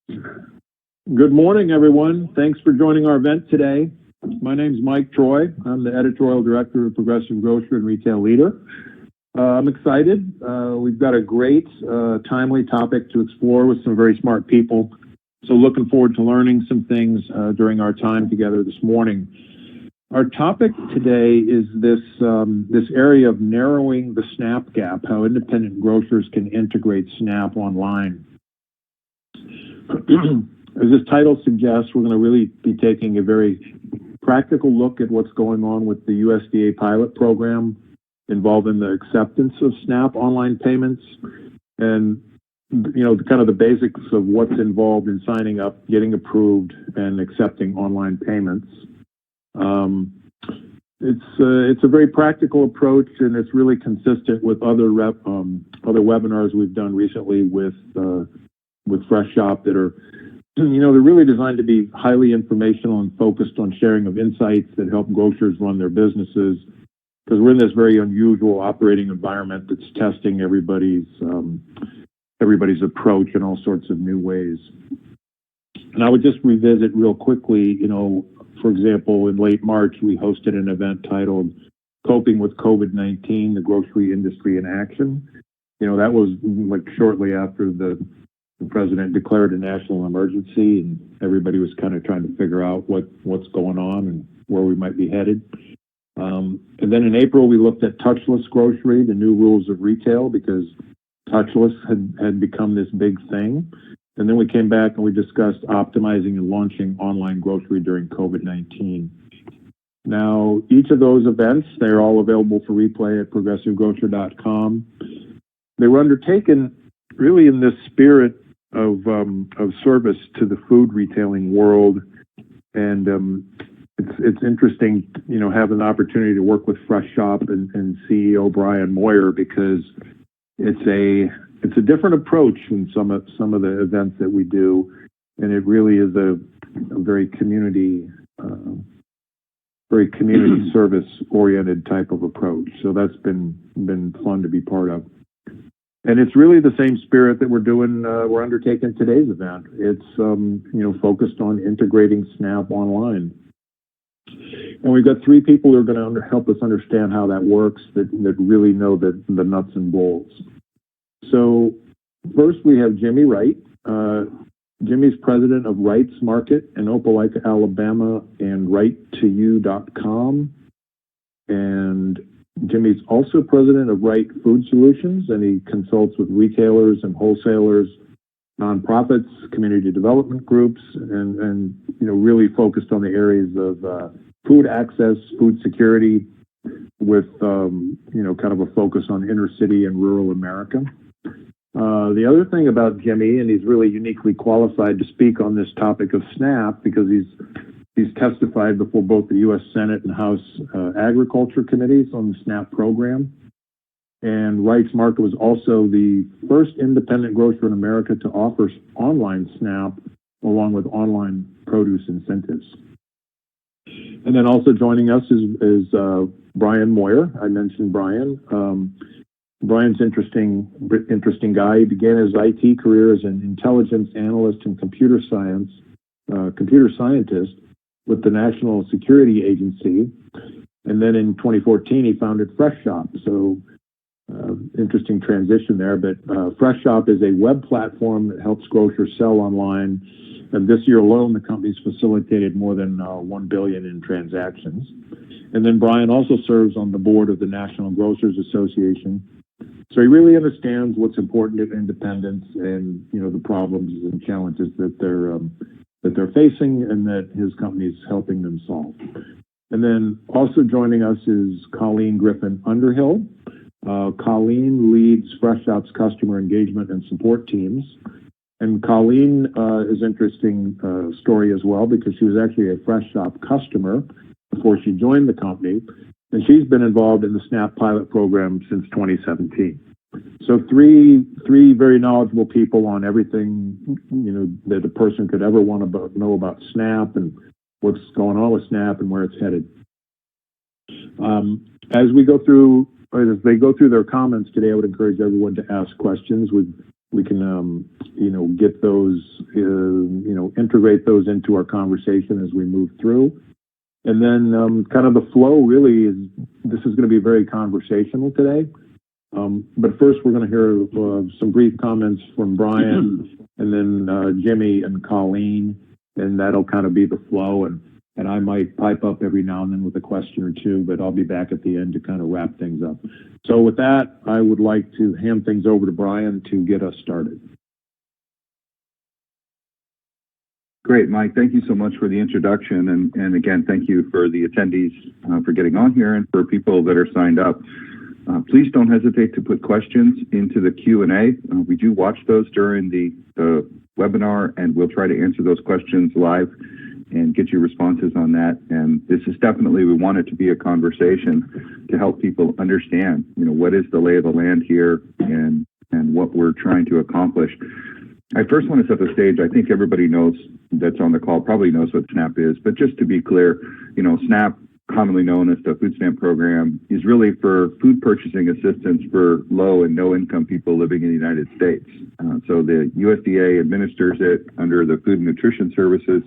Good morning, everyone. Thanks for joining our event today. My name is Mike Troy. I'm the editorial director of Progressive Grocer and Retail Leader. I'm excited. We've got a great, timely topic to explore with some very smart people. So looking forward to learning some things during our time together this morning. Our topic today is this area of narrowing the SNAP gap, how independent grocers can integrate SNAP online. As this title suggests, we're going to really be taking a very practical look at what's going on with the USDA pilot program involving the acceptance of SNAP online payments and, kind of the basics of what's involved in signing up, getting approved, and accepting online payments. It's a very practical approach, and it's really consistent with other webinars we've done recently with Freshop that are, they're really designed to be highly informational and focused on sharing of insights that help grocers run their businesses, because we're in this very unusual operating environment that's testing everybody's approach in all sorts of new ways. And I would just revisit real quickly, for example, in late March, we hosted an event titled Coping with COVID-19, the Grocery Industry in Action. That was like shortly after the president declared a national emergency, and everybody was kind of trying to figure out what's going on and where we might be headed. And then in April, we looked at touchless grocery, the new rules of retail, because touchless had become this big thing. And then we came back and we discussed optimizing and launching online grocery during COVID-19. Now, each of those events, they're all available for replay at progressivegrocer.com. They were undertaken really in this spirit of service to the food retailing world. And it's interesting, having the opportunity to work with Freshop and CEO Brian Moyer, because it's a different approach than some of the events that we do, and it really is a very community service oriented type of approach. So that's been fun to be part of. And it's really the same spirit that we're undertaking today's event. It's focused on integrating SNAP online. And we've got three people who are going to help us understand how that works, that really know the nuts and bolts. So first we have Jimmy Wright. Jimmy's president of Wright's Market in Opelika, Alabama, and wright2u.com. And Jimmy's also president of Wright Food Solutions, and he consults with retailers and wholesalers, nonprofits, community development groups, and really focused on the areas of food access, food security, with kind of a focus on inner city and rural America. The other thing about Jimmy, and he's really uniquely qualified to speak on this topic of SNAP, because he's testified before both the U.S. Senate and House Agriculture Committees on the SNAP program. And Wright's Market was also the first independent grocer in America to offer online SNAP along with online produce incentives. And then also joining us is Brian Moyer. I mentioned Brian. Brian's interesting guy. He began his IT career as an intelligence analyst and computer scientist with the National Security Agency. And then in 2014, he founded Freshop. So interesting transition there. But Freshop is a web platform that helps grocers sell online. And this year alone, the company's facilitated more than 1 billion in transactions. And then Brian also serves on the board of the National Grocers Association. So he really understands what's important to independents and the problems and challenges that they're facing, and that his company is helping them solve. And then also joining us is Colleen Griffin Underhill. Colleen leads Freshop's customer engagement and support teams. And Colleen is an interesting story as well, because she was actually a Freshop customer before she joined the company. And she's been involved in the SNAP pilot program since 2017. So three very knowledgeable people on everything, that a person could ever want to know about SNAP and what's going on with SNAP and where it's headed. As they go through their comments today, I would encourage everyone to ask questions. We've get those, integrate those into our conversation as we move through. And then kind of the flow really is, this is going to be very conversational today. But first, we're going to hear some brief comments from Brian, and then Jimmy and Colleen, and that'll kind of be the flow. And I might pipe up every now and then with a question or two, but I'll be back at the end to kind of wrap things up. So with that, I would like to hand things over to Brian to get us started. Great, Mike. Thank you so much for the introduction. And again, thank you for the attendees for getting on here, and for people that are signed up. Please don't hesitate to put questions into the Q&A. We do watch those during the webinar, and we'll try to answer those questions live and get you responses on that. And this is definitely, we want it to be a conversation to help people understand, what is the lay of the land here and what we're trying to accomplish. I first want to set the stage. I think everybody knows that's on the call probably knows what SNAP is, but just to be clear, SNAP, commonly known as the food stamp program, is really for food purchasing assistance for low and no income people living in the United States. So the USDA administers it under the Food and Nutrition Services.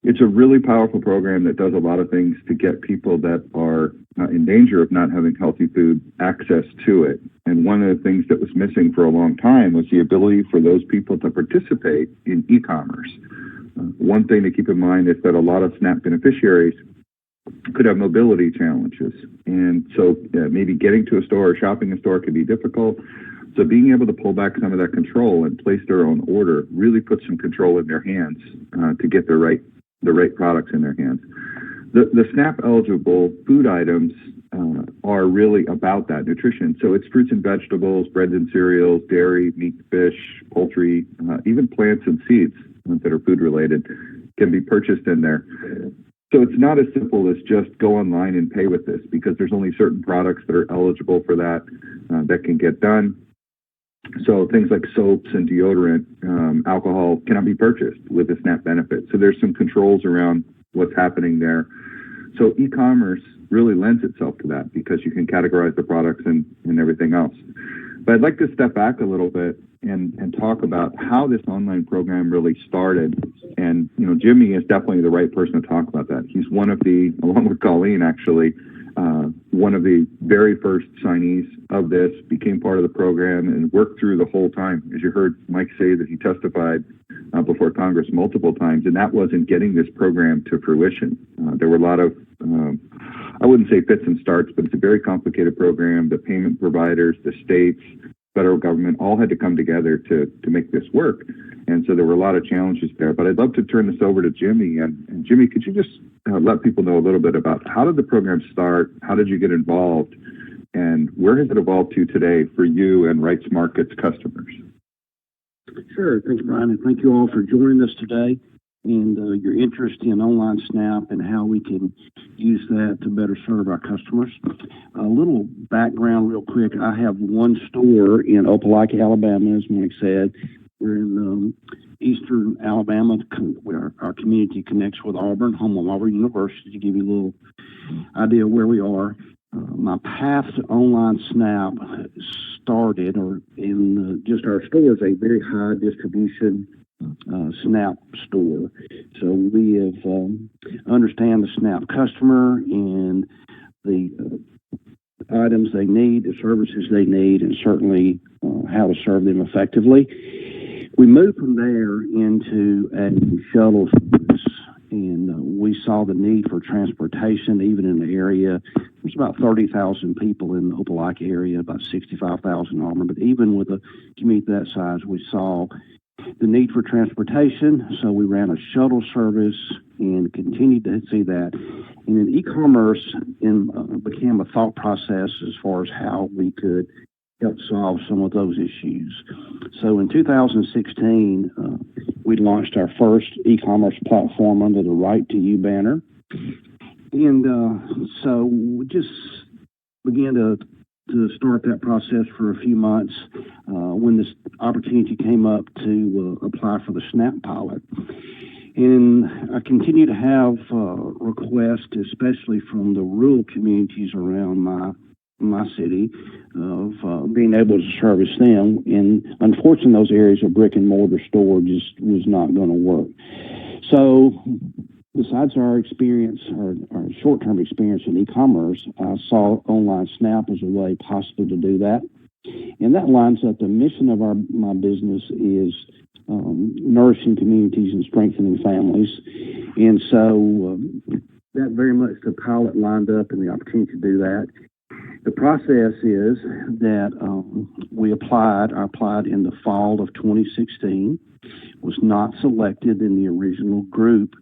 It's a really powerful program that does a lot of things to get people that are in danger of not having healthy food access to it. And one of the things that was missing for a long time was the ability for those people to participate in e-commerce. One thing to keep in mind is that a lot of SNAP beneficiaries could have mobility challenges. And so maybe getting to a store or shopping a store can be difficult. So being able to pull back some of that control and place their own order really puts some control in their hands to get the right products in their hands. The SNAP eligible food items are really about that nutrition. So it's fruits and vegetables, breads and cereals, dairy, meat, fish, poultry, even plants and seeds that are food related can be purchased in there. So it's not as simple as just go online and pay with this, because there's only certain products that are eligible for that that can get done. So things like soaps and deodorant, alcohol cannot be purchased with a SNAP benefit. So there's some controls around what's happening there. So e-commerce really lends itself to that, because you can categorize the products and everything else. But I'd like to step back a little bit and talk about how this online program really started. And, Jimmy is definitely the right person to talk about that. He's one of the, along with Colleen actually, one of the very first signees of this, became part of the program and worked through the whole time. As you heard Mike say, that he testified before Congress multiple times, and that wasn't getting this program to fruition. There were a lot of, I wouldn't say fits and starts, but it's a very complicated program. The payment providers, the states, federal government all had to come together to make this work. And so there were a lot of challenges there. But I'd love to turn this over to Jimmy. And Jimmy, could you just let people know a little bit about how did the program start? How did you get involved? And where has it evolved to today for you and Wright's Markets customers? Sure. Thanks, Brian. And thank you all for joining us today, and your interest in online SNAP and how we can use that to better serve our customers. A little background real quick. I have one store in Opelika, Alabama, as Mike said. We're in eastern Alabama, where our community connects with Auburn, home of Auburn University, to give you a little idea of where we are. My path to online SNAP started in just our store is a very high distribution SNAP store. So we have understand the SNAP customer and the items they need, the services they need, and certainly how to serve them effectively. We moved from there into a shuttle service, and we saw the need for transportation even in the area. There's about 30,000 people in the Opelika area, about 65,000 in Auburn, but even with a community that size, we saw the need for transportation. So we ran a shuttle service and continued to see that. And then e-commerce became a thought process as far as how we could help solve some of those issues. So in 2016, we launched our first e-commerce platform under the Right to You banner. And so we just began to start that process for a few months when this opportunity came up to apply for the SNAP pilot. And I continue to have requests, especially from the rural communities around my my city of being able to service them. And unfortunately, those areas of brick and mortar store just was not going to work. So besides our experience, our short-term experience in e-commerce, I saw Online Snap as a way possible to do that. And that lines up. The mission of my business is nourishing communities and strengthening families. And so that very much the pilot lined up and the opportunity to do that. The process is that I applied in the fall of 2016, was not selected in the original group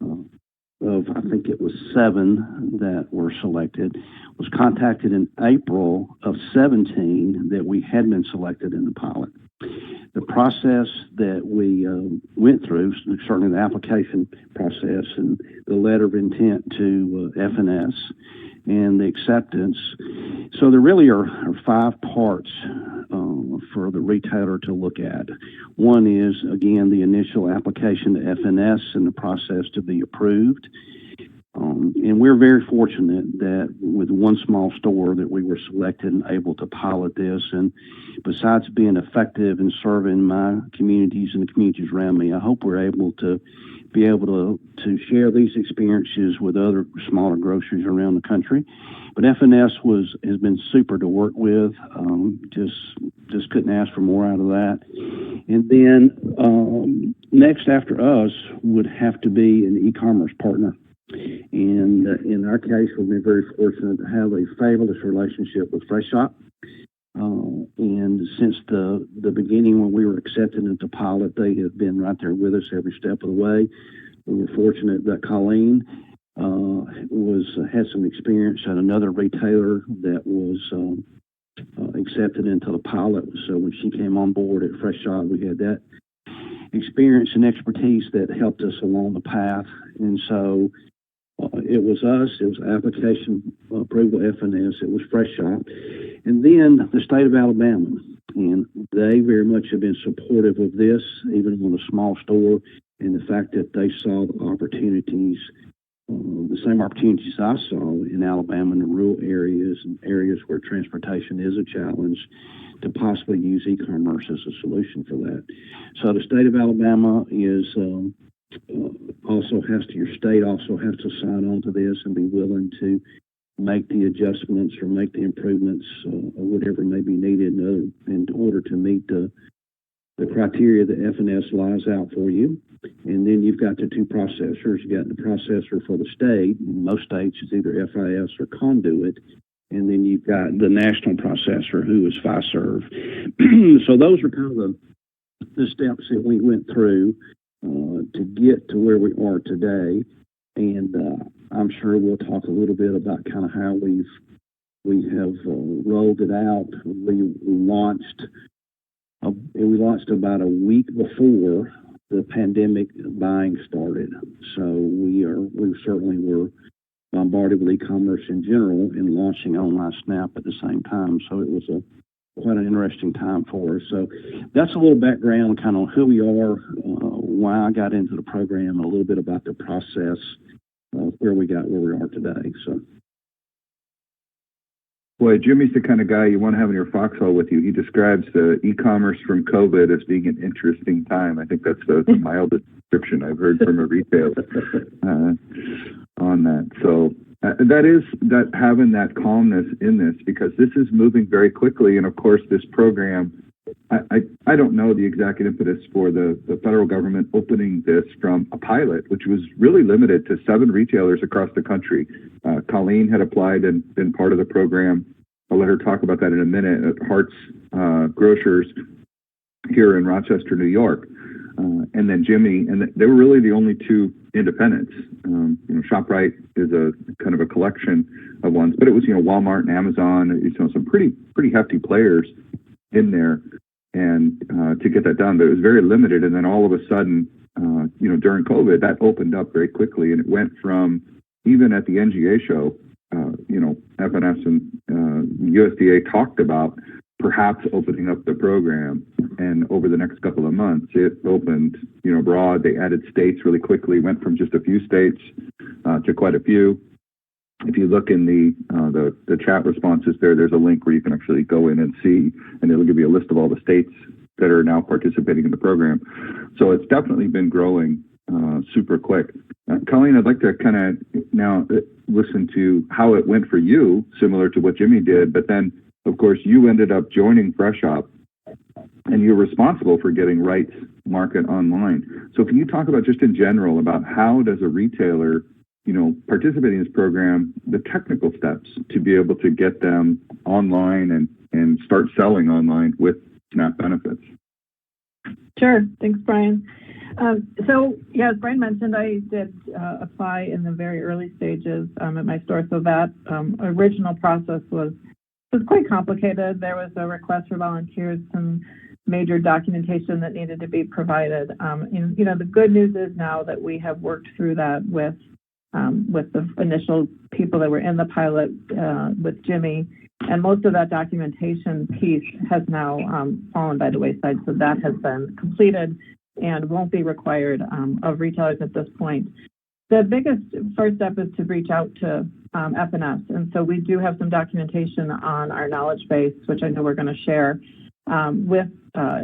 of, I think it was 7 that were selected, was contacted in April of 17 that we had been selected in the pilot. The process that we went through, certainly the application process and the letter of intent to FNS and the acceptance. So there really are 5 parts for the retailer to look at. One is, again, the initial application to FNS and the process to be approved. And we're very fortunate that with one small store that we were selected and able to pilot this. And besides being effective in serving my communities and the communities around me, I hope we're able to share these experiences with other smaller groceries around the country. But FNS has been super to work with. Just couldn't ask for more out of that. And then next after us would have to be an e-commerce partner. And in our case, we've been very fortunate to have a fabulous relationship with Freshop. And since the beginning when we were accepted into pilot, they have been right there with us every step of the way. We were fortunate that Colleen had some experience at another retailer that was accepted into the pilot. So when she came on board at Freshop, we had that experience and expertise that helped us along the path. And so it was us, it was application approval FNS, it was Freshop, and then the state of Alabama. And they very much have been supportive of this, even on a small store, and the fact that they saw the opportunities, the same opportunities I saw in Alabama in the rural areas and areas where transportation is a challenge, to possibly use e-commerce as a solution for that. So the state of Alabama is your state also has to sign on to this and be willing to make the adjustments or make the improvements or whatever may be needed in order to meet the criteria that FNS lays out for you. And then you've got the 2 processors. You've got the processor for the state. In most states, it's either FIS or Conduit. And then you've got the national processor, who is Fiserv. So those are kind of the steps that we went through to get to where we are today. And I'm sure we'll talk a little bit about kind of how we have rolled it out. We launched about a week before the pandemic buying started. So we certainly were bombarded with e-commerce in general and launching Online Snap at the same time. So it was quite an interesting time for us. So that's a little background kind of who we are, why I got into the program, and a little bit about the process of where we are today. So. Boy, Jimmy's the kind of guy you want to have in your foxhole with you. He describes the e-commerce from COVID as being an interesting time. I think that's the mildest description I've heard from a retailer on that. So that having that calmness in this, because this is moving very quickly. And of course, this program, I don't know the exact impetus for the federal government opening this from a pilot, which was really limited to 7 retailers across the country. Colleen had applied and been part of the program. I'll let her talk about that in a minute at Hart's Grocers here in Rochester, New York. And then Jimmy, and they were really the only 2 independents. ShopRite is a kind of a collection of ones, but it was, Walmart and Amazon, some pretty hefty players in there, and to get that done. But it was very limited. And then all of a sudden, during COVID, that opened up very quickly, and it went from, even at the NGA show, FNS and USDA talked about perhaps opening up the program, and over the next couple of months, it opened, broad. They added states really quickly, went from just a few states to quite a few. if you look in the chat responses there's a link where you can actually go in and see, and it'll give you a list of all the states that are now participating in the program. So it's definitely been growing super quick. Colleen, I'd like to kind of now listen to how it went for you, similar to what Jimmy did, but then, of course, you ended up joining Freshop, and you're responsible for getting Wright's market online. So can you talk about, just in general, about how does a retailer, participate in this program, the technical steps to be able to get them online and start selling online with SNAP benefits? Sure. Thanks, Brian. So, as Brian mentioned, I did apply in the very early stages at my store. So that original process was quite complicated. There was a request for volunteers, some major documentation that needed to be provided. And, the good news is now that we have worked through that with the initial people that were in the pilot with Jimmy, and most of that documentation piece has now fallen by the wayside. So that has been completed and won't be required of retailers at this point. The biggest first step is to reach out to F&S. And so we do have some documentation on our knowledge base, which I know we're going to share, with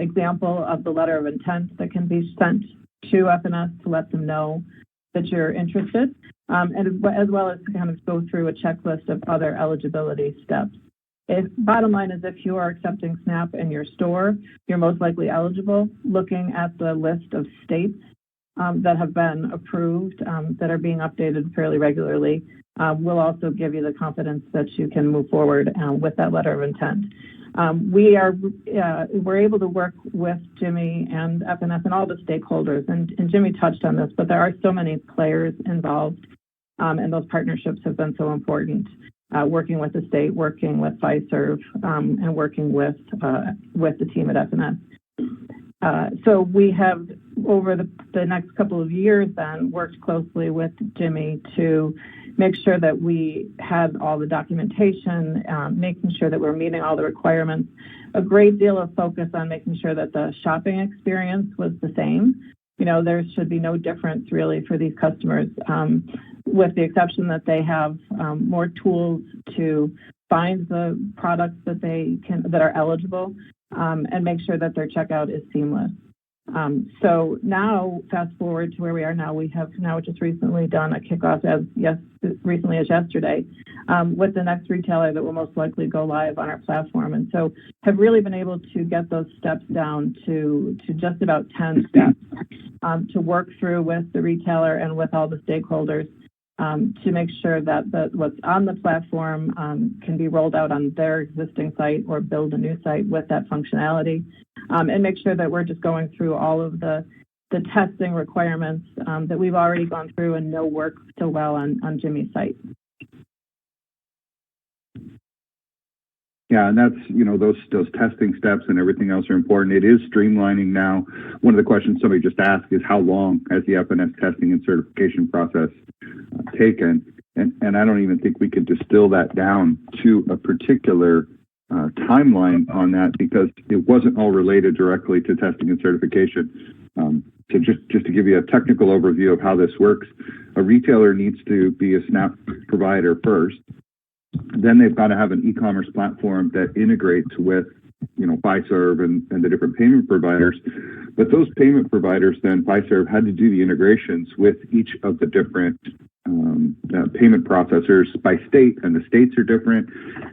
example of the letter of intent that can be sent to F&S to let them know that you're interested, and as well as to kind of go through a checklist of other eligibility steps. Bottom line is, if you are accepting SNAP in your store, you're most likely eligible. Looking at the list of states that have been approved, that are being updated fairly regularly, will also give you the confidence that you can move forward with that letter of intent. We're able to work with Jimmy and F&S and all the stakeholders, and Jimmy touched on this, but there are so many players involved, and those partnerships have been so important. Working with the state, working with Fiserv, and working with the team at F&S. So we have, over the next couple of years, then worked closely with Jimmy to make sure that we had all the documentation, making sure that we're meeting all the requirements. A great deal of focus on making sure that the shopping experience was the same. There should be no difference really for these customers, with the exception that they have more tools to find the products that are eligible, and make sure that their checkout is seamless. So now, fast forward to where we are now, we have now just recently done a kickoff as recently as yesterday, with the next retailer that will most likely go live on our platform. And so have really been able to get those steps down to just about 10 steps, to work through with the retailer and with all the stakeholders, to make sure that what's on the platform can be rolled out on their existing site or build a new site with that functionality, and make sure that we're just going through all of the testing requirements that we've already gone through and know work so well on Jimmy's site. Yeah, and that's, those testing steps and everything else are important. It is streamlining now. One of the questions somebody just asked is, how long has the F&S testing and certification process taken? And I don't even think we could distill that down to a particular timeline on that, because it wasn't all related directly to testing and certification. So just to give you a technical overview of how this works, a retailer needs to be a SNAP provider first. Then they've got to have an e-commerce platform that integrates with, Fiserv and the different payment providers. But those payment providers, then Fiserv had to do the integrations with each of the different payment processors by state, and the states are different.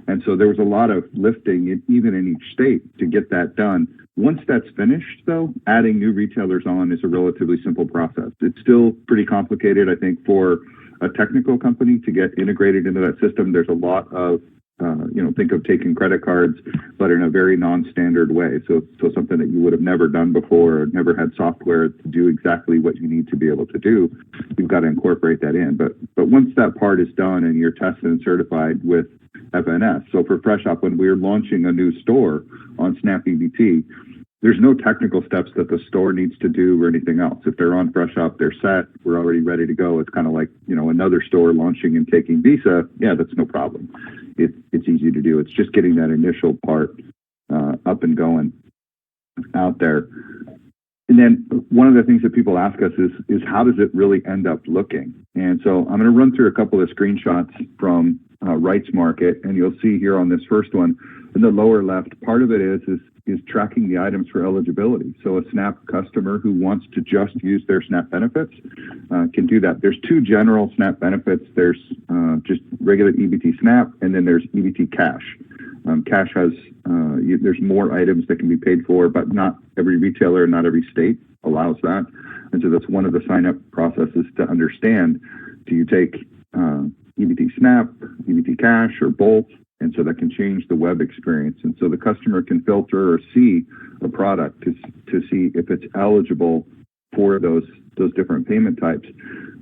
And so there was a lot of lifting, even in each state, to get that done. Once that's finished, though, adding new retailers on is a relatively simple process. It's still pretty complicated, I think, for a technical company to get integrated into that system. There's a lot of, think of taking credit cards, but in a very non-standard way. So something that you would have never done before, or never had software to do exactly what you need to be able to do. You've got to incorporate that in. But once that part is done and you're tested and certified with F&S, so for Freshop, when we're launching a new store on Snap EBT, there's no technical steps that the store needs to do or anything else. If they're on Freshop, they're set, we're already ready to go. It's kind of like, another store launching and taking Visa. Yeah, that's no problem. It's easy to do. It's just getting that initial part up and going out there. And then one of the things that people ask us is how does it really end up looking? And so I'm going to run through a couple of screenshots from Wright's Market, and you'll see here on this first one, in the lower left, part of it is tracking the items for eligibility. So a SNAP customer who wants to just use their SNAP benefits can do that. There's two general SNAP benefits. There's just regular EBT SNAP, and then there's EBT Cash. Cash has, there's more items that can be paid for, but not every retailer, not every state allows that. And so that's one of the sign-up processes to understand. Do you take EBT SNAP, EBT Cash, or both? And so that can change the web experience. And so the customer can filter or see a product to see if it's eligible for those different payment types.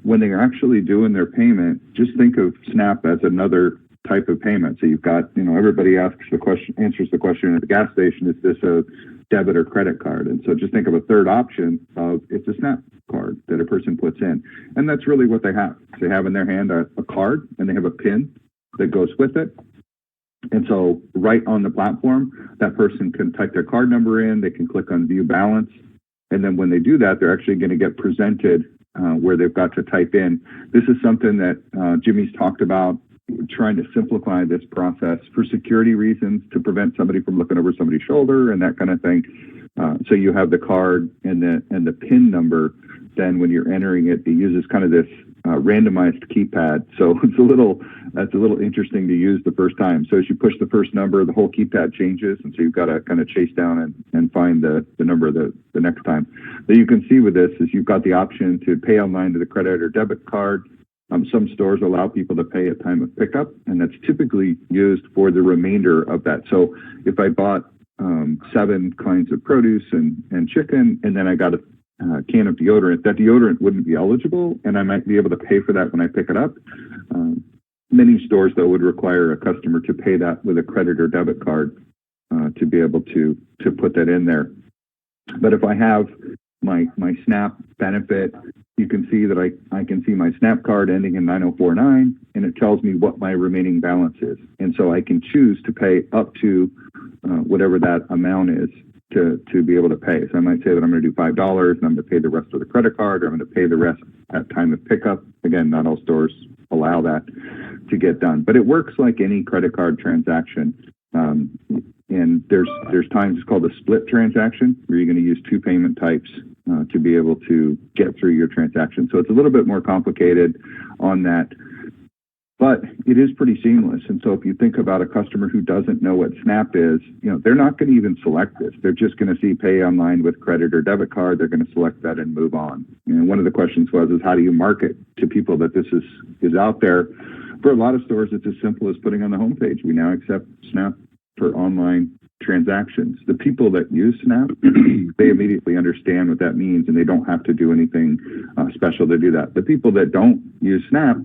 When they're actually doing their payment, just think of SNAP as another type of payment. So you've got, everybody answers the question at the gas station, is this a debit or credit card? And so just think of a third option of it's a SNAP card that a person puts in. And that's really what they have. They have in their hand a card, and they have a PIN that goes with it. And so right on the platform, that person can type their card number in, they can click on view balance. And then when they do that, they're actually going to get presented where they've got to type in. This is something that Jimmy's talked about, trying to simplify this process for security reasons to prevent somebody from looking over somebody's shoulder and that kind of thing. So you have the card and the PIN number. Then when you're entering it, it uses kind of this randomized keypad. So that's a little interesting to use the first time. So as you push the first number, the whole keypad changes, and so you've got to kind of chase down and find the number the next time. That you can see with this is you've got the option to pay online to the credit or debit card. Some stores allow people to pay at time of pickup, and that's typically used for the remainder of that. So if I bought 7 kinds of produce and chicken, and then I got a can of deodorant, that deodorant wouldn't be eligible, and I might be able to pay for that when I pick it up. Many stores, though, would require a customer to pay that with a credit or debit card to be able to put that in there. But if I have my SNAP benefit, you can see that I can see my SNAP card ending in 9049, and it tells me what my remaining balance is. And so I can choose to pay up to whatever that amount is to be able to pay. So I might say that I'm going to do $5 and I'm going to pay the rest of the credit card, or I'm going to pay the rest at time of pickup. Again, not all stores allow that to get done, but it works like any credit card transaction. And there's times it's called a split transaction where you're going to use 2 payment types to be able to get through your transaction. So it's a little bit more complicated on that, but it is pretty seamless. And so if you think about a customer who doesn't know what SNAP is, they're not going to even select this. They're just going to see pay online with credit or debit card. They're going to select that and move on. And one of the questions is how do you market to people that this is out there? For a lot of stores, it's as simple as putting on the homepage, we now accept SNAP for online transactions. The people that use SNAP, they immediately understand what that means, and they don't have to do anything special to do that. The people that don't use SNAP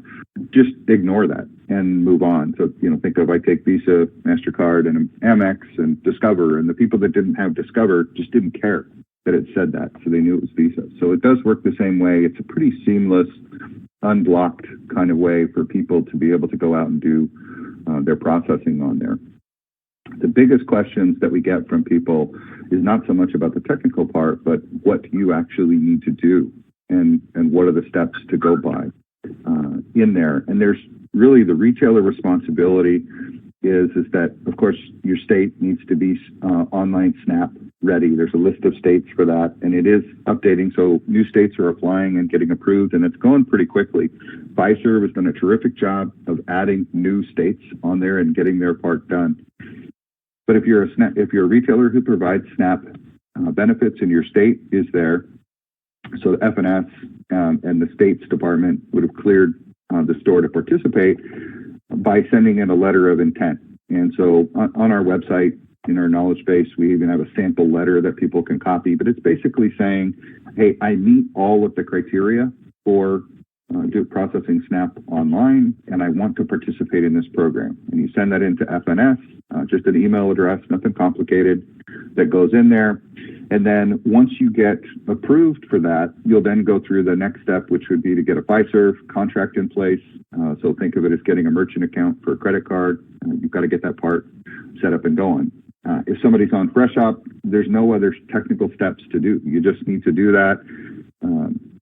just ignore that and move on. So, think of, I take Visa, MasterCard, and Amex, and Discover, and the people that didn't have Discover just didn't care that it said that, so they knew it was Visa. So it does work the same way. It's a pretty seamless, unblocked kind of way for people to be able to go out and do their processing on there. The biggest questions that we get from people is not so much about the technical part, but what you actually need to do and what are the steps to go by in there. And there's really the retailer responsibility is that, of course, your state needs to be online SNAP ready. There's a list of states for that, and it is updating. So new states are applying and getting approved, and it's going pretty quickly. Fiserv has done a terrific job of adding new states on there and getting their part done. But if you're a retailer who provides SNAP benefits and your state is there, so the FNS and the state's department would have cleared the store to participate by sending in a letter of intent. And so on our website, in our knowledge base, we even have a sample letter that people can copy, but it's basically saying, hey, I meet all of the criteria for processing SNAP online, and I want to participate in this program. And you send that into FNS, just an email address, nothing complicated, that goes in there. And then once you get approved for that, you'll then go through the next step, which would be to get a Fiserv contract in place. So think of it as getting a merchant account for a credit card. You've got to get that part set up and going. If somebody's on Freshop, there's no other technical steps to do. You just need to do that.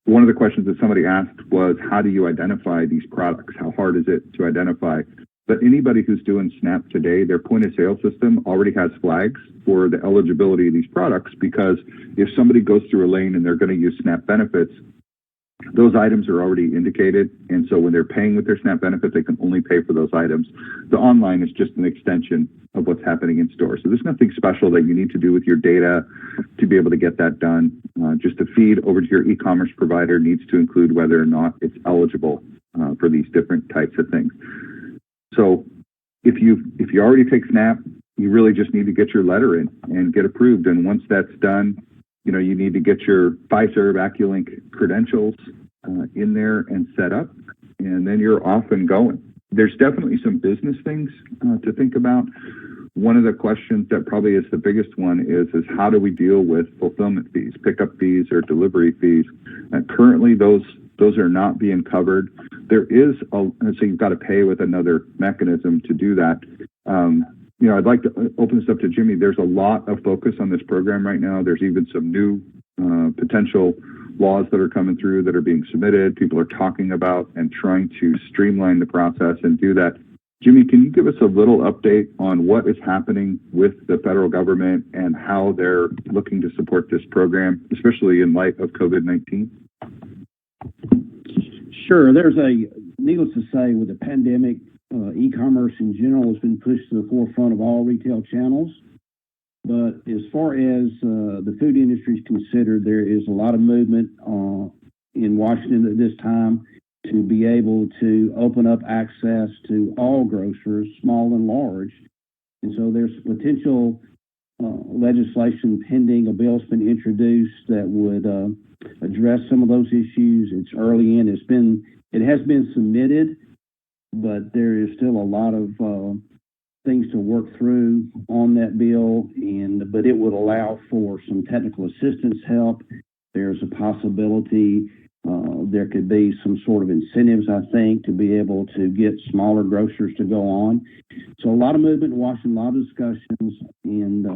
One of the questions that somebody asked was, how do you identify these products? How hard is it to identify? But anybody who's doing SNAP today, their point of sale system already has flags for the eligibility of these products, because if somebody goes through a lane and they're going to use SNAP benefits, those items are already indicated. And so when they're paying with their SNAP benefit, they can only pay for those items. The online is just an extension of what's happening in store. So there's nothing special that you need to do with your data to be able to get that done. Just a feed over to your e-commerce provider needs to include whether or not it's eligible for these different types of things. So if you already take SNAP, you really just need to get your letter in and get approved. And once that's done, you need to get your Fiserv AccuLink credentials in there and set up, and then you're off and going. There's definitely some business things to think about. One of the questions that probably is the biggest one is how do we deal with fulfillment fees, pickup fees, or delivery fees? Currently, those are not being covered. There is so you've got to pay with another mechanism to do that. I'd like to open this up to Jimmy. There's a lot of focus on this program right now. There's even some new potential laws that are coming through that are being submitted. People are talking about and trying to streamline the process and do that. Jimmy, can you give us a little update on what is happening with the federal government and how they're looking to support this program, especially in light of COVID-19? Sure. Needless to say, with the pandemic, e-commerce in general has been pushed to the forefront of all retail channels. But as far as the food industry is considered, there is a lot of movement in Washington at this time to be able to open up access to all grocers, small and large. And so there's potential legislation pending. A bill's been introduced that would address some of those issues. It's early in. It has been submitted, but there is still a lot of things to work through on that bill, but it would allow for some technical assistance help. There's a possibility there could be some sort of incentives, I think, to be able to get smaller grocers to go on. So a lot of movement in Washington, a lot of discussions, and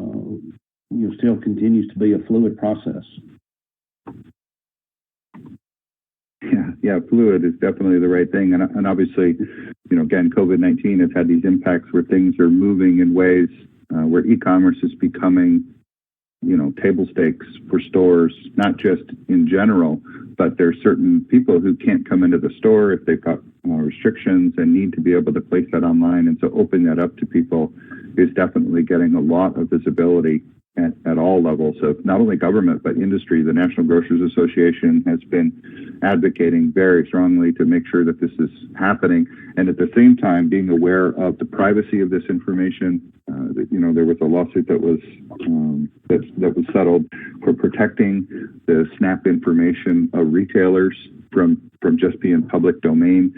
still continues to be a fluid process. Yeah, fluid is definitely the right thing. And obviously, again, COVID-19 has had these impacts where things are moving in ways where e-commerce is becoming, table stakes for stores, not just in general, but there's certain people who can't come into the store if they've got restrictions and need to be able to place that online. And so opening that up to people is definitely getting a lot of visibility at all levels of not only government, but industry. The National Grocers Association has been advocating very strongly to make sure that this is happening. And at the same time, being aware of the privacy of this information. There was a lawsuit that was settled for protecting the SNAP information of retailers from just being public domain.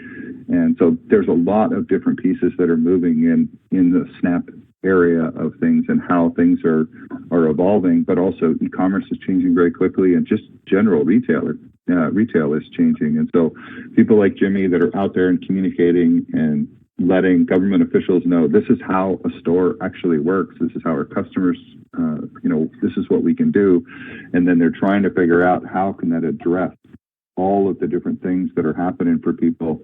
And so there's a lot of different pieces that are moving in the SNAP area of things and how things are evolving, but also e-commerce is changing very quickly, and just general retail is changing. And so people like Jimmy that are out there and communicating and letting government officials know this is how a store actually works, this is how our customers, this is what we can do, and then they're trying to figure out how can that address all of the different things that are happening for people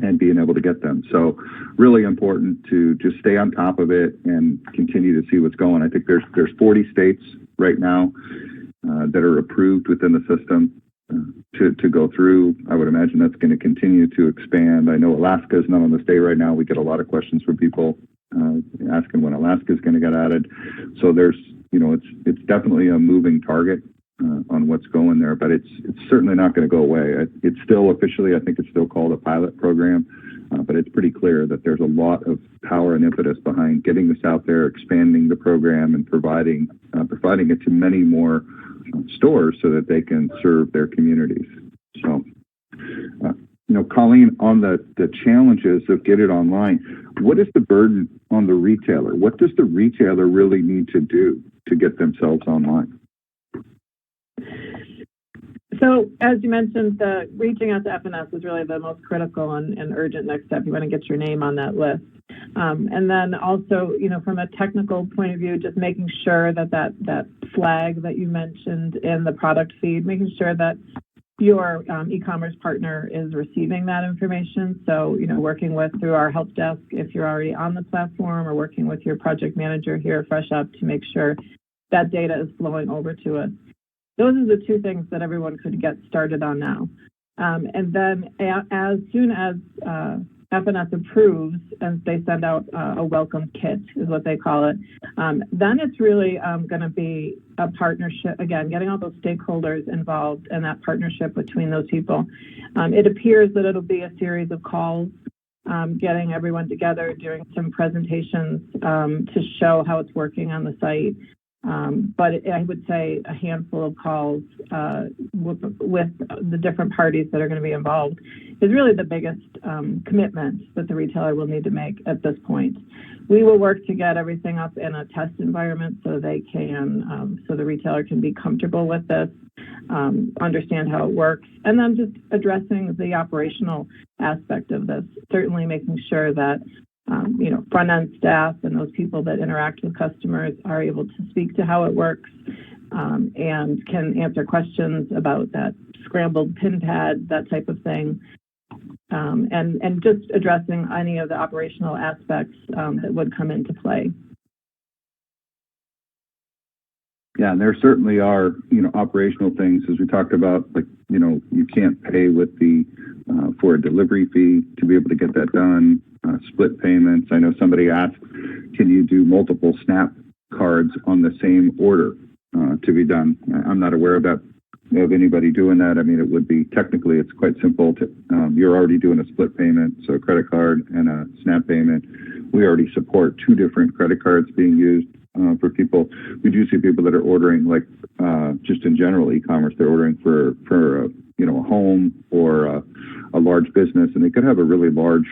and being able to get them. So really important to just stay on top of it and continue to see what's going. I think there's 40 states right now that are approved within the system to go through. I would imagine that's going to continue to expand. I know Alaska is not on the state right now. We get a lot of questions from people asking when Alaska is going to get added. So there's, it's definitely a moving target on what's going there, but it's certainly not going to go away. It's still officially, I think it's still called a pilot program, but it's pretty clear that there's a lot of power and impetus behind getting this out there, expanding the program, and providing it to many more stores so that they can serve their communities. So, Colleen, on the challenges of get it online, what is the burden on the retailer? What does the retailer really need to do to get themselves online? So, as you mentioned, the reaching out to FNS is really the most critical and urgent next step. You want to get your name on that list. And then also, from a technical point of view, just making sure that flag that you mentioned in the product feed, making sure that your e-commerce partner is receiving that information. So, working through our help desk if you're already on the platform, or working with your project manager here at Freshop to make sure that data is flowing over to us. Those are the two things that everyone could get started on now. And then as soon as F&S approves and they send out a welcome kit, is what they call it, then it's really going to be a partnership, again, getting all those stakeholders involved in that partnership between those people. It appears that it'll be a series of calls, getting everyone together, doing some presentations to show how it's working on the site. But I would say a handful of calls with the different parties that are going to be involved is really the biggest commitment that the retailer will need to make at this point. We will work to get everything up in a test environment so they can, so the retailer can be comfortable with this, understand how it works, and then just addressing the operational aspect of this, certainly making sure that front-end staff and those people that interact with customers are able to speak to how it works and can answer questions about that scrambled pin pad, that type of thing, and just addressing any of the operational aspects that would come into play. Yeah, and there certainly are, operational things, as we talked about, like, you can't pay with for a delivery fee to be able to get that done. Split payments. I know somebody asked, can you do multiple SNAP cards on the same order to be done? I'm not aware of anybody doing that. I mean, it would be technically, it's quite simple. You're already doing a split payment, so a credit card and a SNAP payment. We already support 2 different credit cards being used for people. We do see people that are ordering, like just in general e-commerce, they're ordering for a home or a large business, and they could have a really large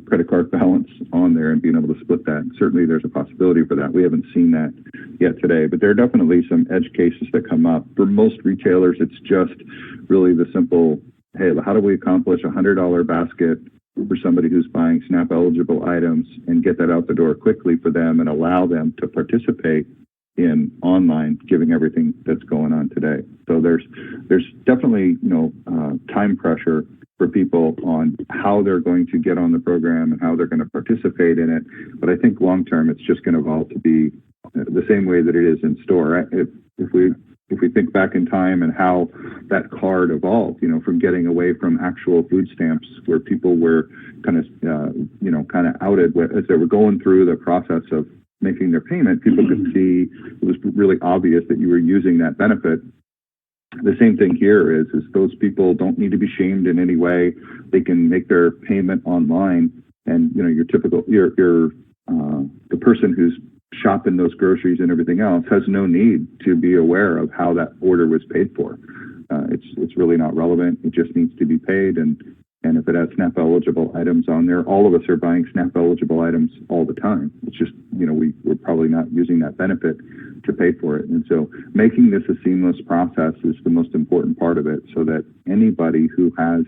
credit card balance on there, and being able to split that. Certainly there's a possibility for that. We haven't seen that yet today, but there are definitely some edge cases that come up. For most retailers, it's just really the simple, hey, how do we accomplish a $100 basket for somebody who's buying SNAP eligible items and get that out the door quickly for them and allow them to participate in online, giving everything that's going on today. So there's definitely time pressure for people on how they're going to get on the program and how they're going to participate in it. But I think long term, it's just going to evolve to be the same way that it is in store. If we think back in time and how that card evolved, from getting away from actual food stamps, where people were kind of outed as they were going through the process of making their payment, people could see it was really obvious that you were using that benefit. The same thing here is those people don't need to be shamed in any way. They can make their payment online, and the person who's shopping those groceries and everything else has no need to be aware of how that order was paid for. It's really not relevant. It just needs to be paid, and if it has SNAP eligible items on there, all of us are buying SNAP eligible items all the time. It's just we're probably not using that benefit to pay for it. And so making this a seamless process is the most important part of it, so that anybody who has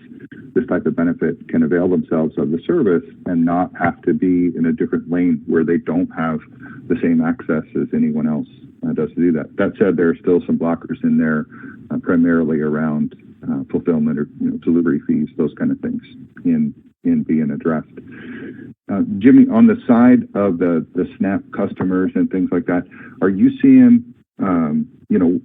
this type of benefit can avail themselves of the service and not have to be in a different lane where they don't have the same access as anyone else does to do that. That said, there are still some blockers in there, primarily around fulfillment or delivery fees, those kind of things in being addressed. Jimmy, on the side of the SNAP customers and things like that, are you seeing,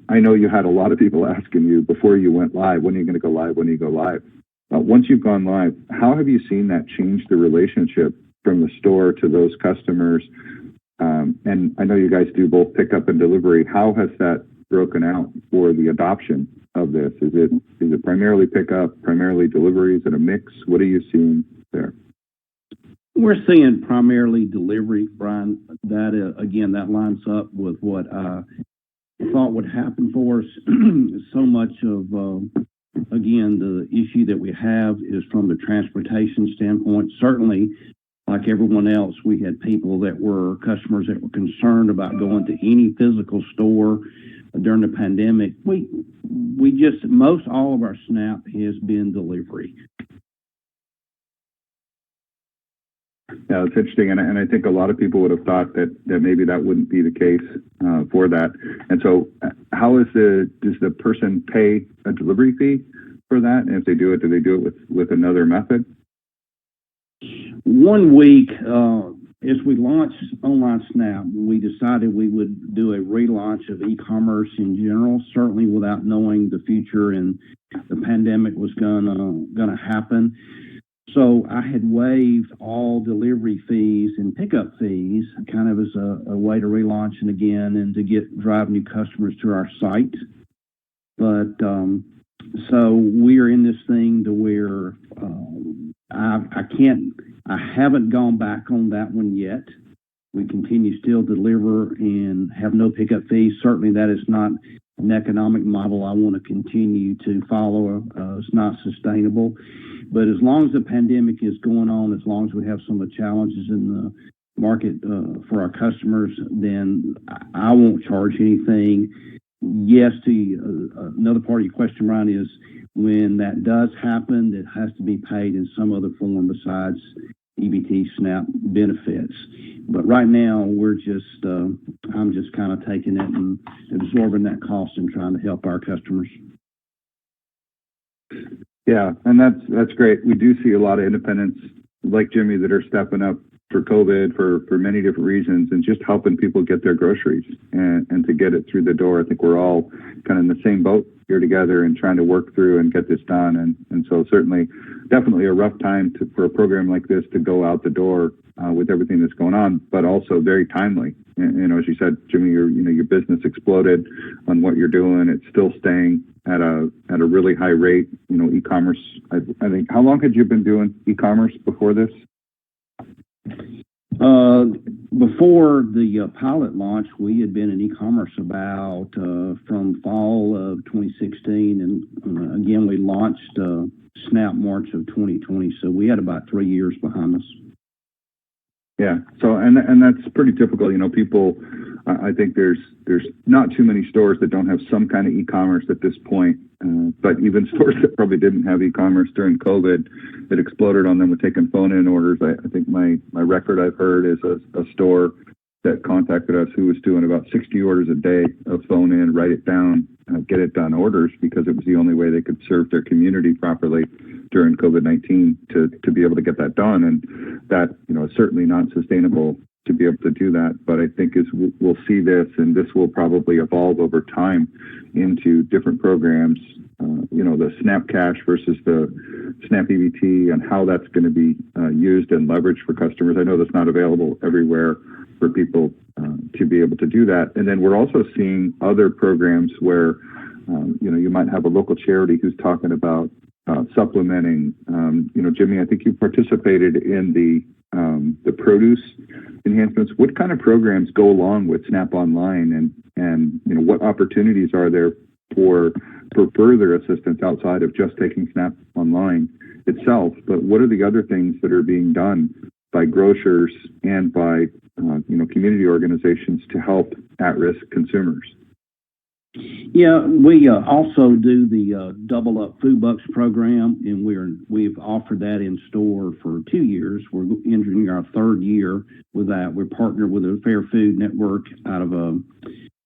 I know you had a lot of people asking you before you went live, when are you going to go live, when do you go live? Once you've gone live, how have you seen that change the relationship from the store to those customers? And I know you guys do both pickup and delivery. How has that broken out for the adoption of this? Is it primarily pickup, primarily delivery? Is it a mix? What are you seeing there? We're seeing primarily delivery, Brian. That again, that lines up with what I thought would happen for us. So much of again, the issue that we have is from the transportation standpoint. Certainly, like everyone else, we had customers that were concerned about going to any physical store during the pandemic. We just, most all of our SNAP has been delivery. Yeah, it's interesting, and I think a lot of people would have thought that maybe that wouldn't be the case for that. And so, how does the person pay a delivery fee for that? And if they do they do it with another method? 1 week, as we launched Online Snap, we decided we would do a relaunch of e-commerce in general, certainly without knowing the future and the pandemic was gonna happen. So I had waived all delivery fees and pickup fees, kind of as a way to relaunch it again and to drive new customers to our site. But so we are in this thing to where I haven't gone back on that one yet. We continue still deliver and have no pickup fees. Certainly that is not an economic model I want to continue to follow. It's not sustainable. But as long as the pandemic is going on, as long as we have some of the challenges in the market for our customers, then I won't charge anything. Yes, to another part of your question, Ryan, is when that does happen, it has to be paid in some other form besides EBT SNAP benefits. But right now, I'm just kind of taking it and absorbing that cost and trying to help our customers. Yeah, and that's great. We do see a lot of independents like Jimmy that are stepping up for COVID for many different reasons and just helping people get their groceries and to get it through the door. I think we're all kind of in the same boat here together and trying to work through and get this done. And so certainly, definitely a rough time for a program like this to go out the door with everything that's going on, but also very timely. And, as you said, Jimmy, your business exploded on what you're doing. It's still staying at a really high rate. E-commerce. I think, how long had you been doing e-commerce before this? Before the pilot launch, we had been in e-commerce about from fall of 2016, and again we launched Snap March of 2020. So we had about 3 years behind us. Yeah. So and that's pretty typical. People. I think there's not too many stores that don't have some kind of e-commerce at this point. But even stores that probably didn't have e-commerce during COVID, it exploded on them with taking phone-in orders. I think my record I've heard is a store that contacted us who was doing about 60 orders a day of phone-in, write it down, get it done orders because it was the only way they could serve their community properly during COVID-19 to be able to get that done. And that, is certainly not sustainable to be able to do that. But I think as we'll see this, and this will probably evolve over time into different programs, the SNAP Cash versus the SNAP EBT and how that's going to be used and leveraged for customers. I know that's not available everywhere for people to be able to do that. And then we're also seeing other programs where, you might have a local charity who's talking about supplementing. Jimmy, I think you participated in the produce enhancements. What kind of programs go along with SNAP Online, and what opportunities are there for further assistance outside of just taking SNAP Online itself? But what are the other things that are being done by grocers and by community organizations to help at-risk consumers? Yeah, we also do the Double Up Food Bucks program, and we've offered that in store for 2 years. We're entering our 3rd year with that. We're partnered with a Fair Food Network out of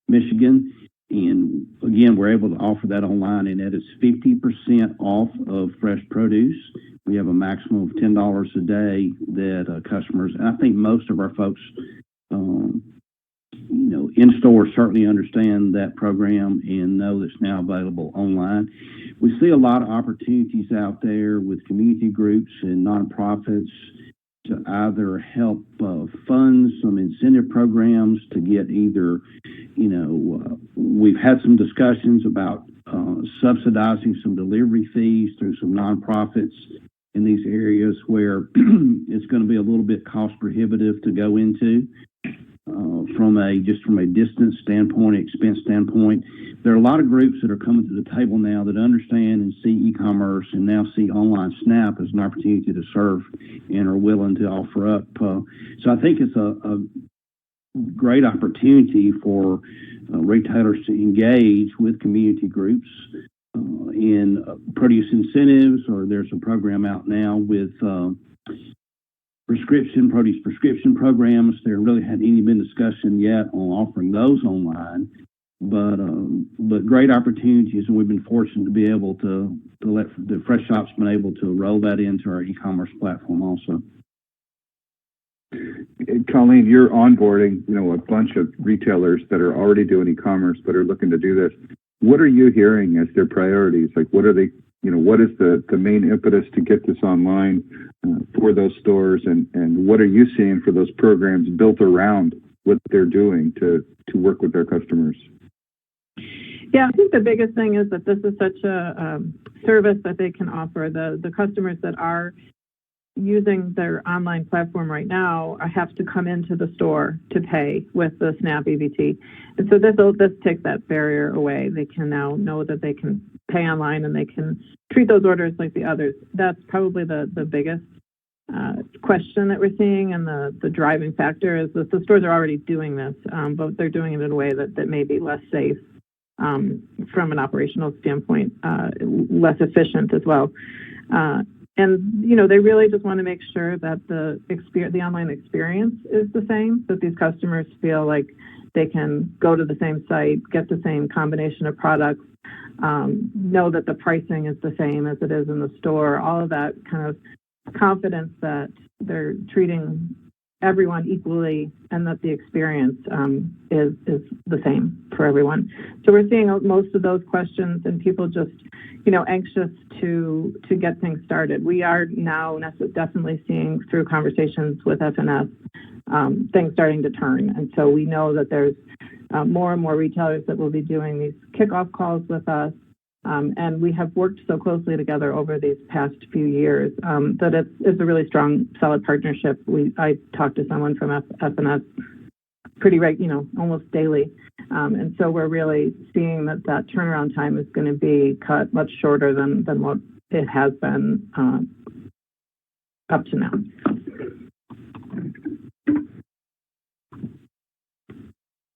Michigan, and again, we're able to offer that online, and that is 50% off of fresh produce. We have a maximum of $10 a day that customers, and I think most of our folks in store certainly understand that program and know that's now available online. We see a lot of opportunities out there with community groups and nonprofits to either help fund some incentive programs to get either, we've had some discussions about subsidizing some delivery fees through some nonprofits in these areas where it's going to be a little bit cost prohibitive to go into. From a distance standpoint, expense standpoint, there are a lot of groups that are coming to the table now that understand and see e-commerce and now see Online Snap as an opportunity to serve and are willing to offer up. So I think it's a great opportunity for retailers to engage with community groups in produce incentives, or there's a program out now with produce prescription programs. There really hadn't any been discussion yet on offering those online, but great opportunities, and we've been fortunate to be able to let the Freshop's been able to roll that into our e-commerce platform also. Colleen, you're onboarding, a bunch of retailers that are already doing e-commerce but are looking to do this. What are you hearing as their priorities? Like, what are they, what is the main impetus to get this online for those stores, and what are you seeing for those programs built around what they're doing to work with their customers? Yeah, I think the biggest thing is that this is such a service that they can offer. The customers that are using their online platform right now have to come into the store to pay with the SNAP EBT. And so this takes that barrier away. They can now know that they can pay online and they can treat those orders like the others. That's probably the biggest question that we're seeing, and the driving factor is that the stores are already doing this, but they're doing it in a way that may be less safe from an operational standpoint, less efficient as well. And, they really just want to make sure that the online experience is the same, that these customers feel like they can go to the same site, get the same combination of products, know that the pricing is the same as it is in the store, all of that kind of confidence that they're treating everyone equally and that the experience is the same for everyone. So we're seeing most of those questions and people just, anxious to get things started. We are now definitely seeing through conversations with FNS things starting to turn. And so we know that there's more and more retailers that will be doing these kickoff calls with us. And we have worked so closely together over these past few years that it's a really strong, solid partnership. I talked to someone from FNS pretty almost daily. And so we're really seeing that turnaround time is going to be cut much shorter than what it has been up to now.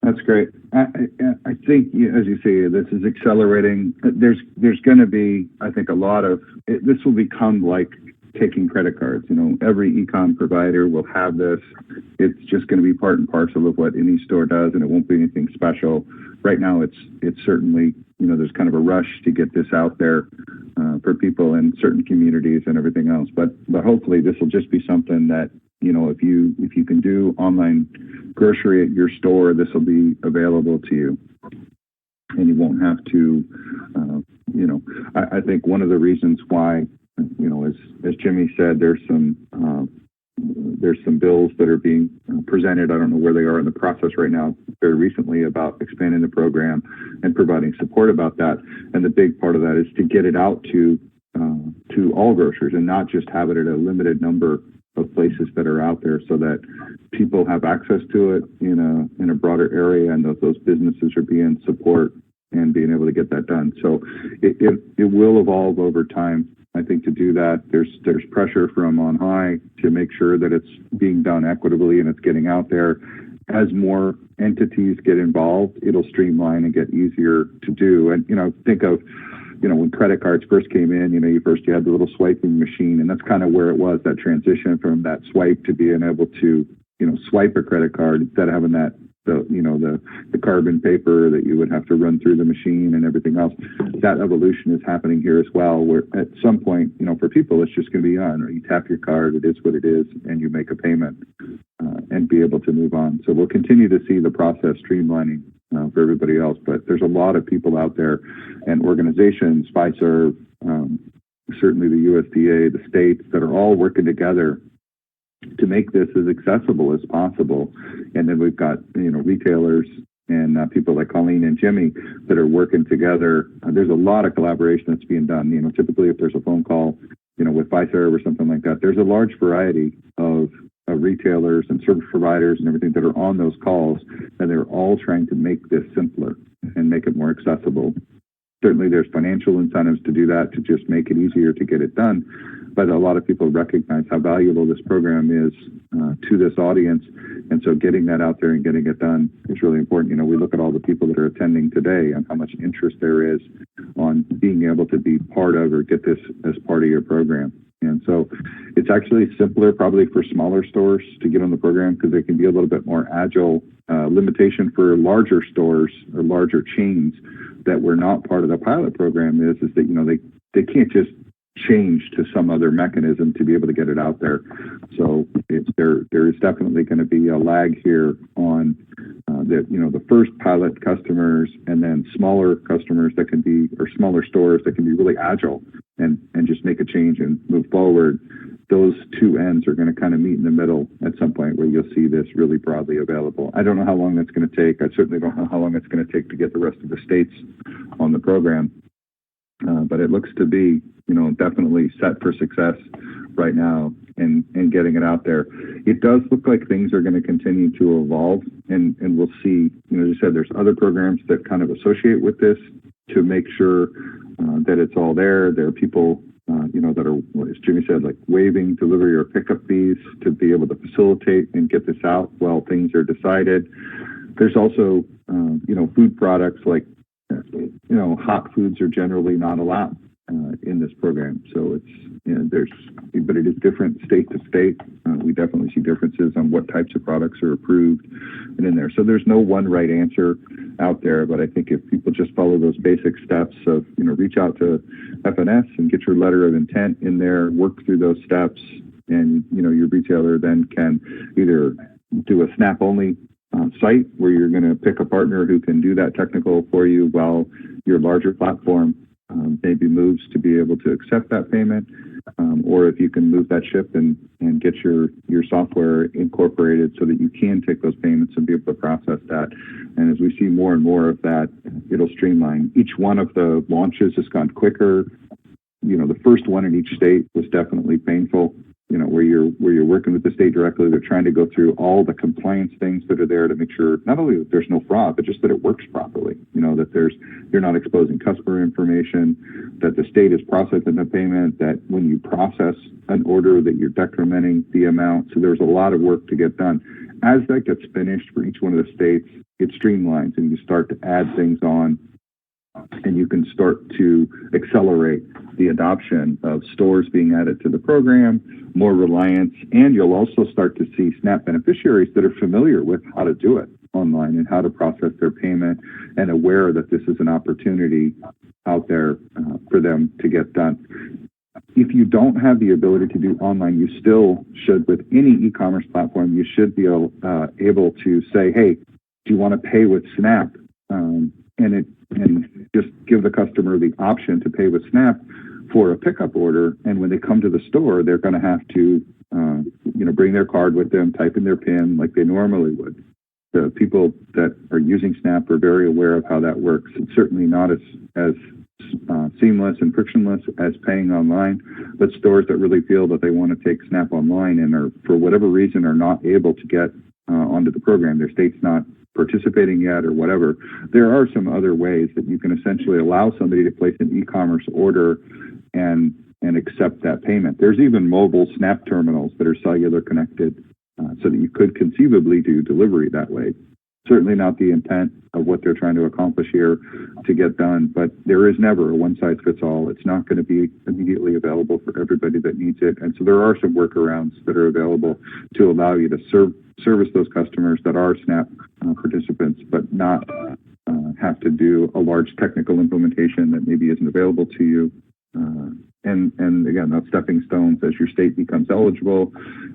That's great. I think, as you say, this is accelerating. There's going to be, I think, a lot of this will become like taking credit cards. Every e-com provider will have this. It's just going to be part and parcel of what any store does, and it won't be anything special. Right now, it's certainly, there's kind of a rush to get this out there for people in certain communities and everything else. But hopefully, this will just be something that, if you can do online grocery at your store, this will be available to you, and you won't have to. I think one of the reasons why, as Jimmy said, there's some bills that are being presented. I don't know where they are in the process right now, very recently, about expanding the program and providing support about that. And the big part of that is to get it out to all grocers and not just have it at a limited number of places that are out there, so that people have access to it in a broader area, and those businesses are being support and being able to get that done. So it will evolve over time. I think to do that, there's pressure from on high to make sure that it's being done equitably and it's getting out there. As more entities get involved, it'll streamline and get easier to do. And think of when credit cards first came in, you had the little swiping machine, and that's kind of where it was, that transition from that swipe to being able to swipe a credit card instead of having that the carbon paper that you would have to run through the machine and everything else. That evolution is happening here as well, where at some point, for people, it's just going to be on, or you tap your card, it is what it is, and you make a payment and be able to move on. So we'll continue to see the process streamlining for everybody else, but there's a lot of people out there and organizations, Fiserv, certainly the USDA, the states, that are all working together to make this as accessible as possible. And then we've got, retailers and people like Colleen and Jimmy that are working together. There's a lot of collaboration that's being done. Typically if there's a phone call, with Fiserv or something like that, there's a large variety of retailers and service providers and everything that are on those calls, and they're all trying to make this simpler and make it more accessible. Certainly there's financial incentives to do that, to just make it easier to get it done. But a lot of people recognize how valuable this program is to this audience. And so getting that out there and getting it done is really important. We look at all the people that are attending today and how much interest there is on on being able to be part of or get this as part of your program. And so it's actually simpler probably for smaller stores to get on the program because they can be a little bit more agile. Limitation for larger stores or larger chains that were not part of the pilot program is that, you know, they can't just change to some other mechanism to be able to get it out there. So there is definitely going to be a lag here on the first pilot customers and then smaller customers that can be, or smaller stores that can be really agile and just make a change and move forward. Those two ends are going to kind of meet in the middle at some point where you'll see this really broadly available. I don't know how long that's going to take. I certainly don't know how long it's going to take to get the rest of the states on the program. But it looks to be, you know, definitely set for success right now and getting it out there. It does look like things are going to continue to evolve, and we'll see, you know, as I said, there's other programs that kind of associate with this to make sure that it's all there. There are people, you know, that are, as Jimmy said, like waiving delivery or pickup fees to be able to facilitate and get this out while things are decided. There's also, you know, food products like, you know, hot foods are generally not allowed in this program. So it's, you know, but it is different state to state. We definitely see differences on what types of products are approved and in there. So there's no one right answer out there, but I think if people just follow those basic steps of, you know, reach out to FNS and get your letter of intent in there, work through those steps, and, you know, your retailer then can either do a SNAP only site where you're going to pick a partner who can do that technical for you while your larger platform maybe moves to be able to accept that payment, or if you can move that ship and get your software incorporated so that you can take those payments and be able to process that. And as we see more and more of that, it'll streamline. Each one of the launches has gone quicker. You know, the first one in each state was definitely painful. You know, where you're working with the state directly, they're trying to go through all the compliance things that are there to make sure not only that there's no fraud, but just that it works properly. You know, that you're not exposing customer information, that the state is processing the payment, that when you process an order that you're decrementing the amount. So there's a lot of work to get done. As that gets finished for each one of the states, it streamlines and you start to add things on, and you can start to accelerate the adoption of stores being added to the program, more reliance, and you'll also start to see SNAP beneficiaries that are familiar with how to do it online and how to process their payment and aware that this is an opportunity out there for them to get done. If you don't have the ability to do online, you still should, with any e-commerce platform, you should be able to say, hey, do you want to pay with SNAP? And just give the customer the option to pay with SNAP for a pickup order. And when they come to the store, they're going to have to, bring their card with them, type in their PIN like they normally would. The people that are using SNAP are very aware of how that works. It's certainly not as seamless and frictionless as paying online, but stores that really feel that they want to take SNAP online and are, for whatever reason, are not able to get onto the program, their state's not participating yet or whatever, there are some other ways that you can essentially allow somebody to place an e-commerce order and accept that payment. There's even mobile SNAP terminals that are cellular connected so that you could conceivably do delivery that way. Certainly not the intent of what they're trying to accomplish here to get done, but there is never a one-size-fits-all. It's not going to be immediately available for everybody that needs it. And so there are some workarounds that are available to allow you to service those customers that are SNAP participants, but not have to do a large technical implementation that maybe isn't available to you. And again, that's stepping stones as your state becomes eligible,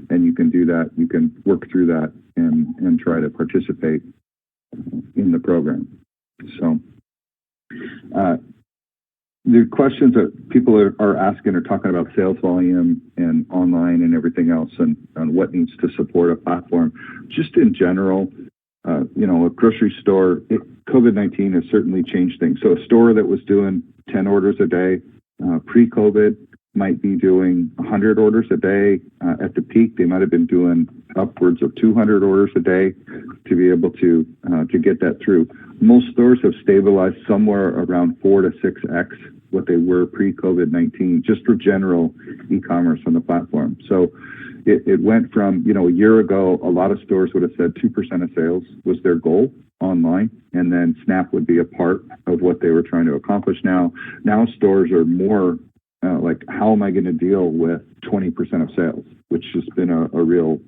and you can do that. You can work through that and try to participate in the program. So the questions that people are asking are talking about sales volume and online and everything else and what needs to support a platform. Just in general, a grocery store, COVID-19 has certainly changed things. So a store that was doing 10 orders a day pre-COVID might be doing 100 orders a day. At the peak, they might have been doing upwards of 200 orders a day to be able to get that through. Most stores have stabilized somewhere around 4 to 6x what they were pre-COVID-19, just for general e-commerce on the platform. So it went from, a year ago, a lot of stores would have said 2% of sales was their goal online, and then SNAP would be a part of what they were trying to accomplish. Now stores are more like, how am I going to deal with 20% of sales, which has been a real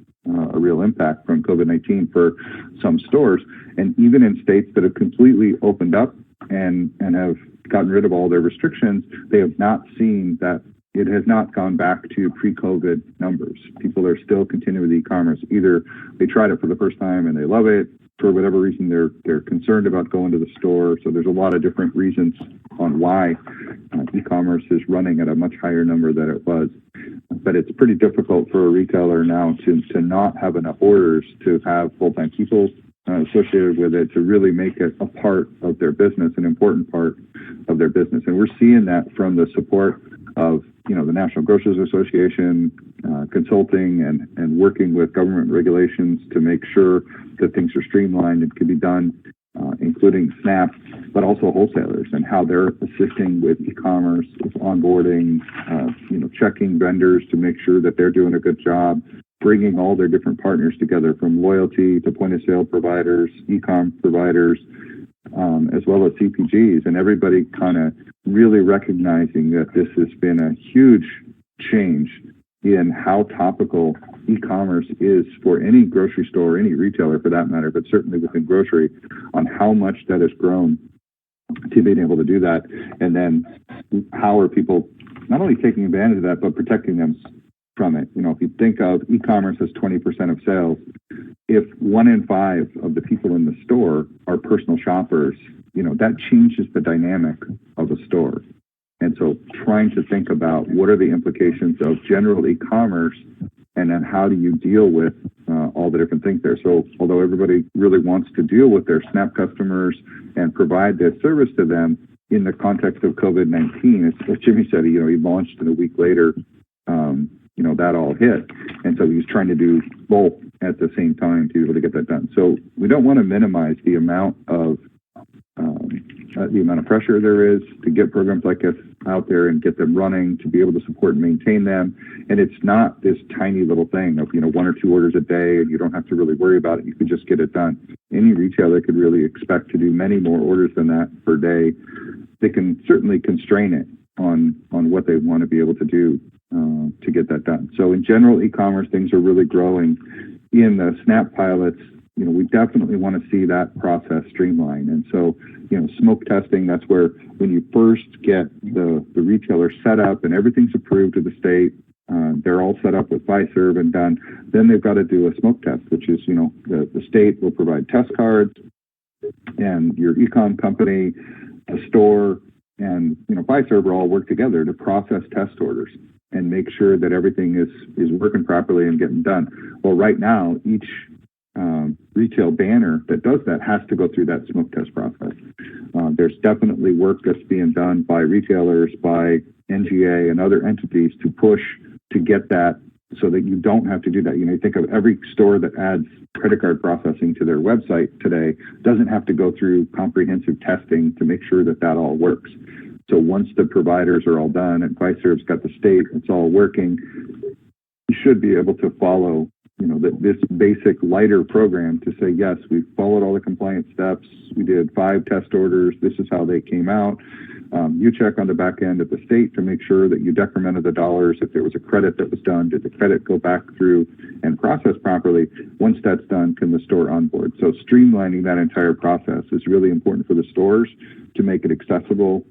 impact from COVID-19 for some stores. And even in states that have completely opened up and have gotten rid of all their restrictions, they have not seen that. It has not gone back to pre-COVID numbers. People are still continuing with e-commerce. Either they tried it for the first time and they love it. For whatever reason, they're concerned about going to the store. So there's a lot of different reasons on why e-commerce is running at a much higher number than it was. But it's pretty difficult for a retailer now to not have enough orders to have full-time people associated with it to really make it a part of their business, an important part of their business. And we're seeing that from the support of the National Grocers Association, consulting and working with government regulations to make sure that things are streamlined and can be done, including SNAP, but also wholesalers and how they're assisting with e-commerce, with onboarding, checking vendors to make sure that they're doing a good job, bringing all their different partners together, from loyalty to point of sale providers, e-com providers, as well as CPGs, and everybody kind of really recognizing that this has been a huge change in how topical e-commerce is for any grocery store, any retailer for that matter, but certainly within grocery, on how much that has grown to being able to do that. And then how are people not only taking advantage of that, but protecting them from it. If you think of e-commerce as 20% of sales, if 1 in 5 of the people in the store are personal shoppers, that changes the dynamic of a store. And so trying to think about what are the implications of general e-commerce, and then how do you deal with all the different things there. So although everybody really wants to deal with their SNAP customers and provide this service to them in the context of COVID-19, as Jimmy said, he launched, and a week later, that all hit. And so he was trying to do both at the same time to be able to get that done. So we don't want to minimize the amount of pressure there is to get programs like this out there and get them running, to be able to support and maintain them. And it's not this tiny little thing of 1 or 2 orders a day, and you don't have to really worry about it. You can just get it done. Any retailer could really expect to do many more orders than that per day. They can certainly constrain it on what they want to be able to do to get that done. So in general, e-commerce, things are really growing. In the SNAP pilots, we definitely want to see that process streamlined. And so, smoke testing, that's where when you first get the retailer set up and everything's approved to the state, they're all set up with FISERV and done, then they've got to do a smoke test, which is, the state will provide test cards, and your e-com company, the store, and, FISERV all work together to process test orders and make sure that everything is working properly and getting done. Well, right now, each retail banner that does that has to go through that smoke test process. There's definitely work that's being done by retailers, by NGA and other entities to push to get that so that you don't have to do that. You think of every store that adds credit card processing to their website today doesn't have to go through comprehensive testing to make sure that all works. So once the providers are all done and FISERV's got the state, it's all working, you should be able to follow this basic lighter program to say, yes, we followed all the compliance steps. We did 5 test orders. This is how they came out. You check on the back end at the state to make sure that you decremented the dollars. If there was a credit that was done, did the credit go back through and process properly? Once that's done, can the store onboard? So streamlining that entire process is really important for the stores to make it accessible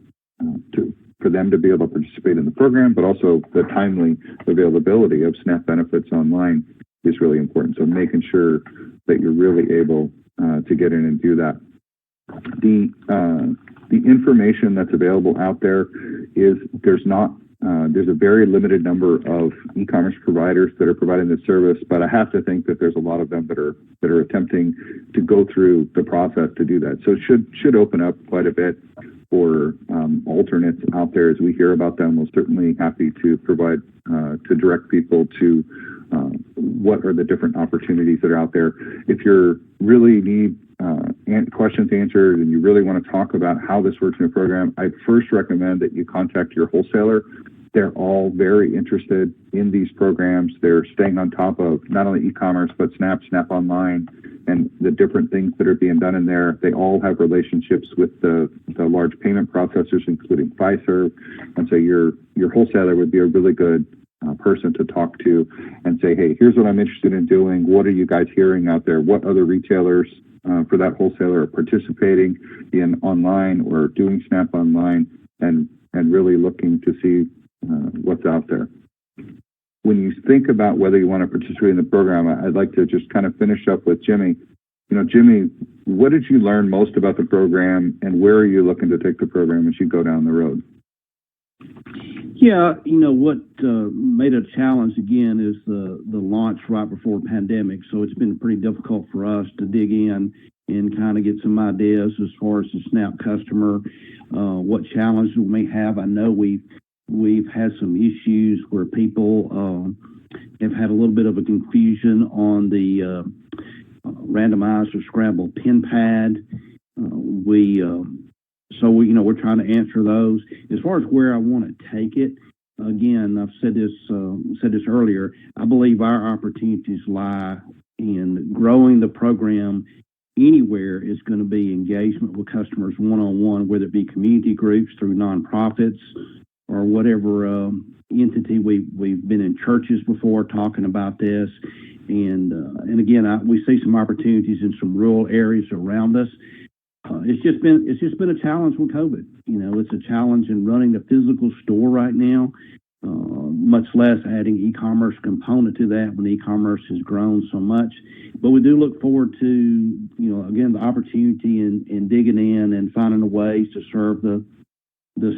for them to be able to participate in the program, but also the timely availability of SNAP benefits online is really important. So making sure that you're really able to get in and do that. The information that's available out there is there's a very limited number of e-commerce providers that are providing this service, but I have to think that there's a lot of them that are attempting to go through the process to do that. So it should open up quite a bit for alternates out there as we hear about them. We're certainly happy to provide to direct people to what are the different opportunities that are out there. If you really need questions answered and you really want to talk about how this works in a program, I'd first recommend that you contact your wholesaler they're all very interested in these programs. They're staying on top of not only e-commerce, but Snap Online, and the different things that are being done in there. They all have relationships with the large payment processors, including Fiserv. And so your wholesaler would be a really good person to talk to and say, hey, here's what I'm interested in doing. What are you guys hearing out there? What other retailers for that wholesaler are participating in online or doing Snap Online, and really looking to see what's out there. When you think about whether you want to participate in the program, I'd like to just kind of finish up with Jimmy. You know, Jimmy, what did you learn most about the program, and where are you looking to take the program as you go down the road? Yeah, you know, what made it a challenge again is the launch right before the pandemic. So it's been pretty difficult for us to dig in and kind of get some ideas as far as the SNAP customer, what challenges we may have. I know we've had some issues where people have had a little bit of a confusion on the randomized or scrambled pin pad. So we're trying to answer those. As far as where I want to take it, again, I've said this earlier. I believe our opportunities lie in growing the program. Anywhere is going to be engagement with customers one-on-one, whether it be community groups through nonprofits or whatever entity. We've been in churches before talking about this, and again, we see some opportunities in some rural areas around us. It's just been a challenge with COVID. You know, it's a challenge in running the physical store right now, much less adding e-commerce component to that when e-commerce has grown so much. But we do look forward to, again, the opportunity in digging in and finding a ways to serve the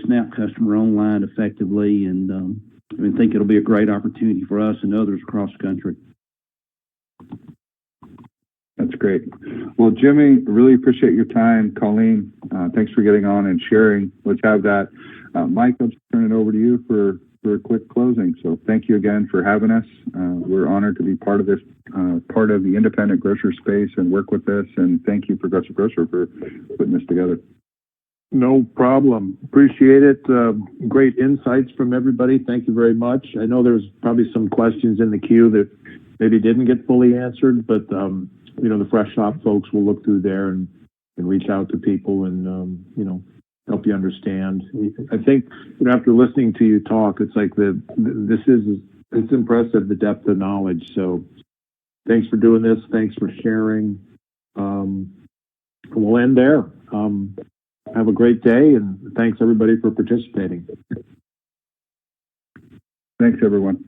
SNAP customer online effectively. And I think it'll be a great opportunity for us and others across the country. That's great. Well, Jimmy, really appreciate your time. Colleen, thanks for getting on and sharing. Let's have that. Mike, I'll just turn it over to you for a quick closing. So thank you again for having us. We're honored to be part of this, part of the independent grocer space and work with this. And thank you, Progressive Grocer, for putting this together. No problem. Appreciate it. Great insights from everybody. Thank you very much. I know there's probably some questions in the queue that maybe didn't get fully answered, but the Freshop folks will look through there and reach out to people and help you understand. I think after listening to you talk, it's like it's impressive, the depth of knowledge. So thanks for doing this. Thanks for sharing. We'll end there. Have a great day, and thanks everybody for participating. Thanks, everyone.